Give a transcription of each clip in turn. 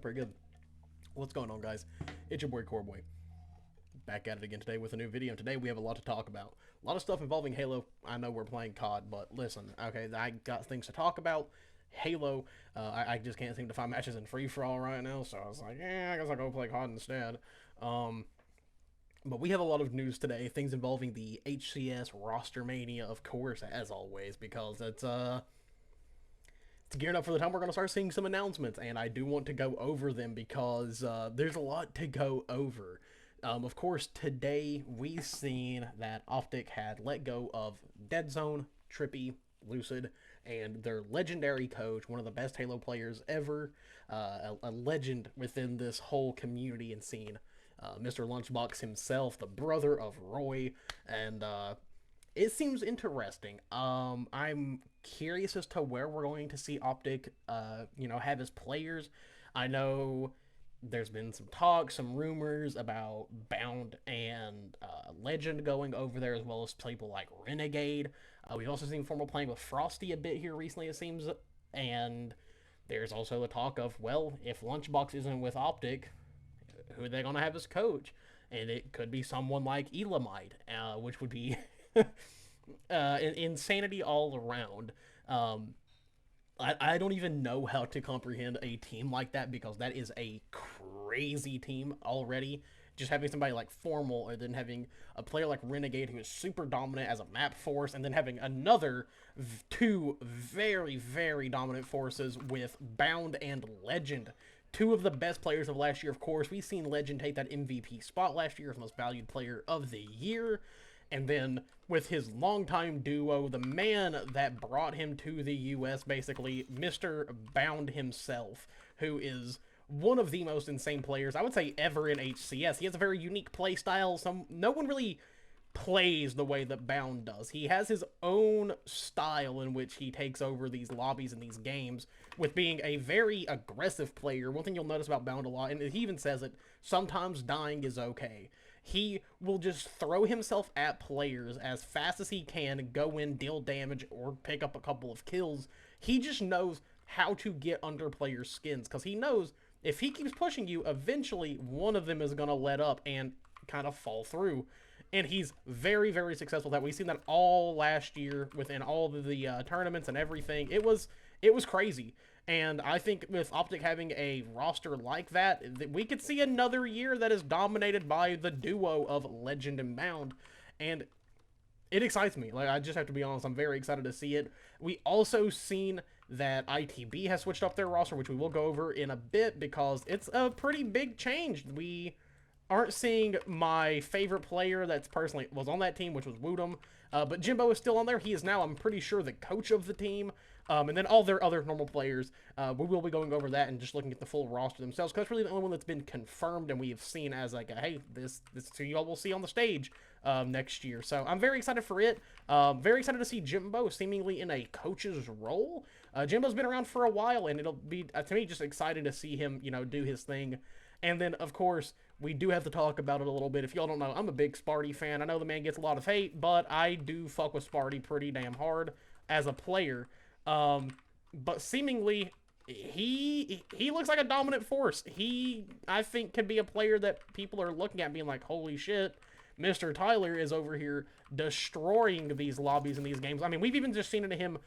Pretty good. What's going on, guys? It's your boy Coreboy. Back at it again today with a new video. And today we have a lot to talk about. A lot of stuff involving Halo. I know we're playing COD, but listen, okay, I got things to talk about. Halo, I just can't seem to find matches in free for all right now, so I was like, I guess I'll go play COD instead. Um, but we have a lot of news today, things involving the HCS roster mania, of course, as always, because it's gearing up for the time we're going to start seeing some announcements, and I do want to go over them because there's a lot to go over. Of course, today we've seen that OpTic had let go of Dead Zone, Trippy, Lucid, and their legendary coach, one of the best Halo players ever, a legend within this whole community and scene. Mr. Lunchbox himself, the brother of Roy, and it seems interesting. I'm curious as to where we're going to see OpTic, have his players. I know there's been some talk, some rumors about Bound and Legend going over there, as well as people like Renegade. We've also seen Formal playing with Frosty a bit here recently, it seems. And there's also the talk of, well, if Lunchbox isn't with OpTic, who are they going to have as coach? And it could be someone like Elamite, which would be insanity all around. I don't even know how to comprehend a team like that because that is a crazy team already. Just having somebody like Formal, or then having a player like Renegade who is super dominant as a map force, and then having another two very, very dominant forces with Bound and Legend. Two of the best players of last year, of course. We've seen Legend take that MVP spot last year as most valued player of the year. And then with his longtime duo, the man that brought him to the US, basically, Mr. Bound himself, who is one of the most insane players, I would say, ever in HCS. He has a very unique play style. No one really plays the way that Bound does. He has his own style in which he takes over these lobbies and these games with being a very aggressive player. One thing you'll notice about Bound a lot, and he even says it, sometimes dying is okay. He will just throw himself at players as fast as he can, go in, deal damage, or pick up a couple of kills. He just knows how to get under players' skins, because he knows if he keeps pushing you, eventually one of them is going to let up and kind of fall through. And he's very, very successful at that. We've seen that all last year within all of the tournaments and everything. It was crazy. And I think with OpTic having a roster like that, we could see another year that is dominated by the duo of Legend and Bound. And it excites me. Like, I just have to be honest, I'm very excited to see it. We also seen that ITB has switched up their roster, which we will go over in a bit because it's a pretty big change. We aren't seeing my favorite player that's personally was on that team, which was Woodham. But Jimbo is still on there. He is now, I'm pretty sure, the coach of the team. And then all their other normal players. We will be going over that and just looking at the full roster themselves, because it's really the only one that's been confirmed and we have seen as like, hey, this is who y'all will see on the stage next year. So I'm very excited for it. Very excited to see Jimbo seemingly in a coach's role. Jimbo's been around for a while, and it'll be, to me, just exciting to see him, do his thing. And then, of course, we do have to talk about it a little bit. If y'all don't know, I'm a big Sparty fan. I know the man gets a lot of hate, but I do fuck with Sparty pretty damn hard as a player. But seemingly, he looks like a dominant force. He, I think, can be a player that people are looking at being like, holy shit, Mr. Tyler is over here destroying these lobbies and these games. I mean, we've even just seen it in him,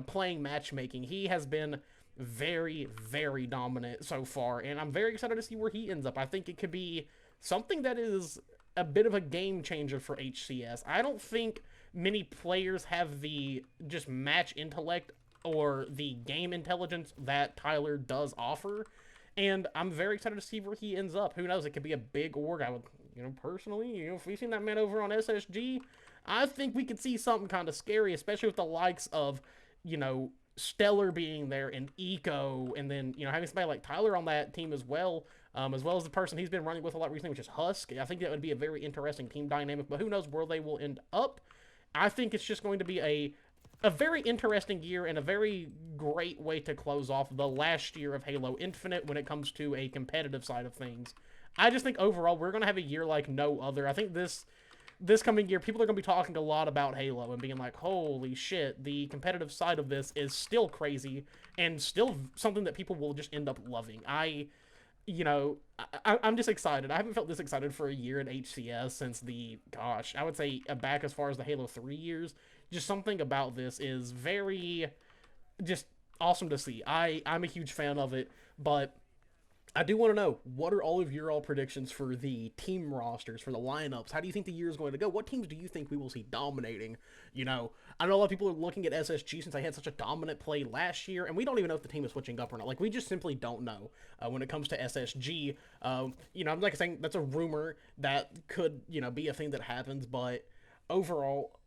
playing matchmaking. He has been very, very dominant so far, and I'm very excited to see where he ends up. I think it could be something that is a bit of a game changer for HCS. I don't think many players have the just match intellect or the game intelligence that Tyler does offer, and I'm very excited to see where he ends up. Who knows, it could be a big org. I would, personally, if we've seen that man over on SSG, I think we could see something kind of scary, especially with the likes of, Stellar being there and Eco, and then, having somebody like Tyler on that team as well as the person he's been running with a lot recently, which is Husk. I think that would be a very interesting team dynamic, but who knows where they will end up. I think it's just going to be a very interesting year and a very great way to close off the last year of Halo Infinite when it comes to a competitive side of things. I just think overall we're going to have a year like no other. I think this coming year, people are going to be talking a lot about Halo and being like, holy shit, the competitive side of this is still crazy and still something that people will just end up loving. I'm just excited. I haven't felt this excited for a year in HCS since gosh, I would say back as far as the Halo 3 years. Just something about this is very, just awesome to see. I'm a huge fan of it, but I do want to know, what are all of your all predictions for the team rosters, for the lineups? How do you think the year is going to go? What teams do you think we will see dominating? I know a lot of people are looking at SSG since they had such a dominant play last year, and we don't even know if the team is switching up or not. Like, we just simply don't know when it comes to SSG. I'm like saying that's a rumor that could, be a thing that happens, but overall,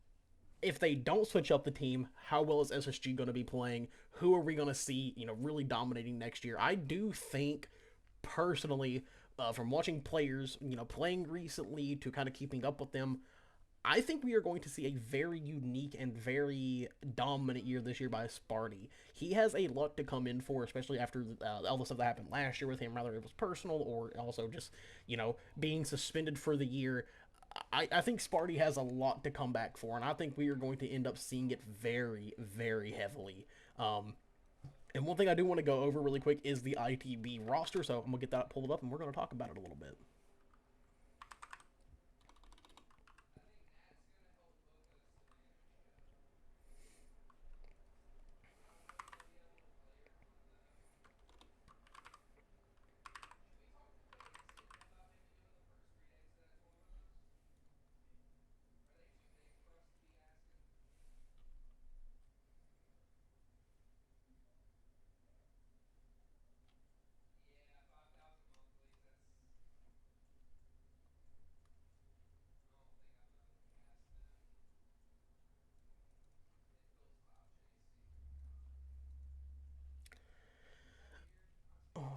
if they don't switch up the team, how well is SSG going to be playing? Who are we going to see, really dominating next year? I do think personally, from watching players, playing recently to kind of keeping up with them, I think we are going to see a very unique and very dominant year this year by Sparty. He has a lot to come in for, especially after all the stuff that happened last year with him, whether it was personal or also just, being suspended for the year. I think Sparty has a lot to come back for, and I think we are going to end up seeing it very, very heavily. And one thing I do want to go over really quick is the ITB roster, so I'm going to get that pulled up, and we're going to talk about it a little bit. Alrighty.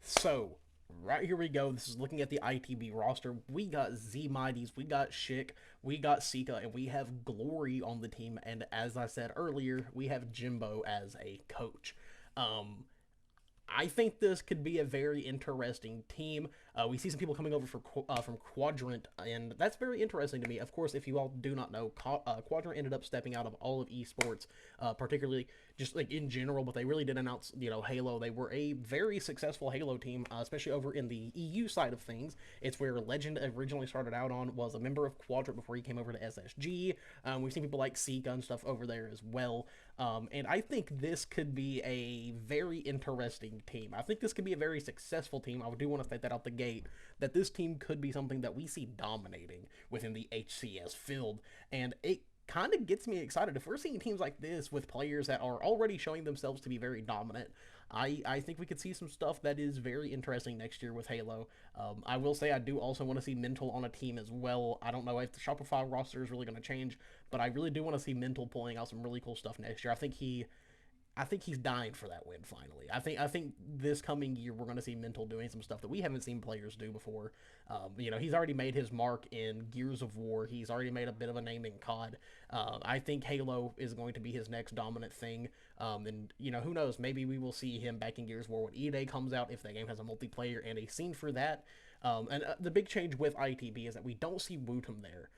So, right here we go. This is looking at the ITB roster. We got Z Mighties, we got Schick, we got Sika, and we have Glory on the team. And as I said earlier, we have Jimbo as a coach. Um, I think this could be a very interesting team. We see some people coming over from Quadrant, and that's very interesting to me. Of course, if you all do not know, Quadrant ended up stepping out of all of esports, particularly just like in general, but they really did announce, Halo. They were a very successful Halo team, especially over in the EU side of things. It's where Legend originally started out on, was a member of Quadrant before he came over to SSG. We've seen people like Seeka and stuff over there as well. And I think this could be a very interesting team. I think this could be a very successful team. I do want to state that out the gate, that this team could be something that we see dominating within the HCS field. And it kind of gets me excited. If we're seeing teams like this with players that are already showing themselves to be very dominant, I think we could see some stuff that is very interesting next year with Halo. I will say I do also want to see Mental on a team as well. I don't know if the Shopify roster is really going to change, but I really do want to see Mental pulling out some really cool stuff next year. I think he's dying for that win finally. I think this coming year we're going to see Mental doing some stuff that we haven't seen players do before. He's already made his mark in Gears of War. He's already made a bit of a name in COD. I think Halo is going to be his next dominant thing. And who knows? Maybe we will see him back in Gears of War when E-Day comes out if that game has a multiplayer and a scene for that. And the big change with ITB is that we don't see Wootum there.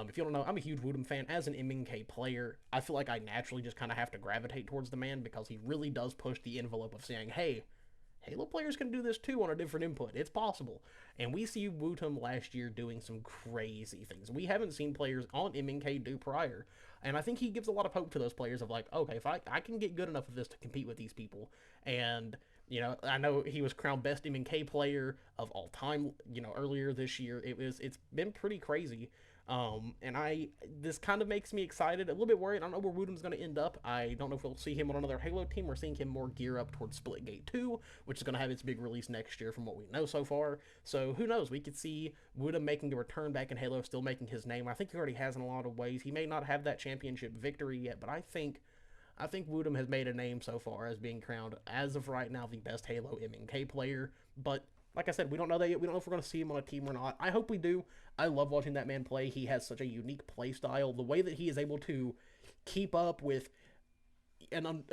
If you don't know, I'm a huge Woodham fan. As an MNK player, I feel like I naturally just kind of have to gravitate towards the man because he really does push the envelope of saying, hey, Halo players can do this too on a different input. It's possible. And we see Wootum last year doing some crazy things we haven't seen players on MNK do prior. And I think he gives a lot of hope to those players of like, okay, if I can get good enough of this to compete with these people. And I know he was crowned best MNK player of all time, earlier this year. It's been pretty crazy. And this kind of makes me excited, a little bit worried. I don't know where Woodham's going to end up. I don't know if we'll see him on another Halo team. We're seeing him more gear up towards Splitgate 2, which is going to have its big release next year from what we know so far. So who knows? We could see Woodham making a return back in Halo, still making his name. I think he already has in a lot of ways. He may not have that championship victory yet, but I think Woodham has made a name so far as being crowned, as of right now, the best Halo MNK player. But like I said, we don't know that yet. We don't know if we're going to see him on a team or not. I hope we do. I love watching that man play. He has such a unique play style. The way that he is able to keep up with and I'm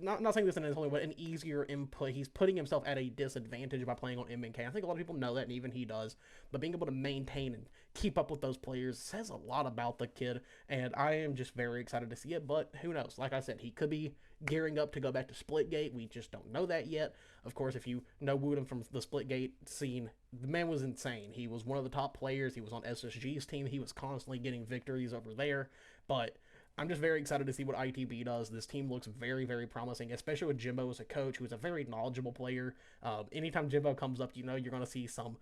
not saying this in his only way, an easier input. He's putting himself at a disadvantage by playing on MNK. I think a lot of people know that, and even he does. But being able to maintain and keep up with those players says a lot about the kid, and I am just very excited to see it. But who knows? Like I said, he could be gearing up to go back to Splitgate. We just don't know that yet. Of course, if you know Wooten from the Splitgate scene, the man was insane. He was one of the top players. He was on SSG's team. He was constantly getting victories over there. But I'm just very excited to see what ITB does. This team looks very, very promising, especially with Jimbo as a coach, who's a very knowledgeable player. Anytime Jimbo comes up, you know you're gonna see some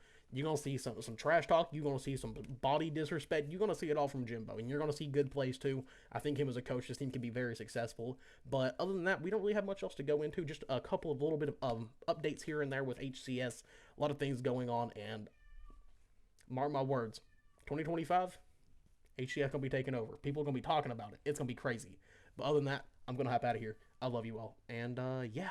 trash talk. You're gonna see some body disrespect. You're gonna see it all from Jimbo, and you're gonna see good plays too. I think him as a coach, this team can be very successful. But other than that, we don't really have much else to go into. Just a couple of little bit of updates here and there with HCS. A lot of things going on, and mark my words, 2025. HCS gonna be taking over. People are gonna be talking about it. It's gonna be crazy. But other than that, I'm gonna hop out of here. I love you all, and yeah.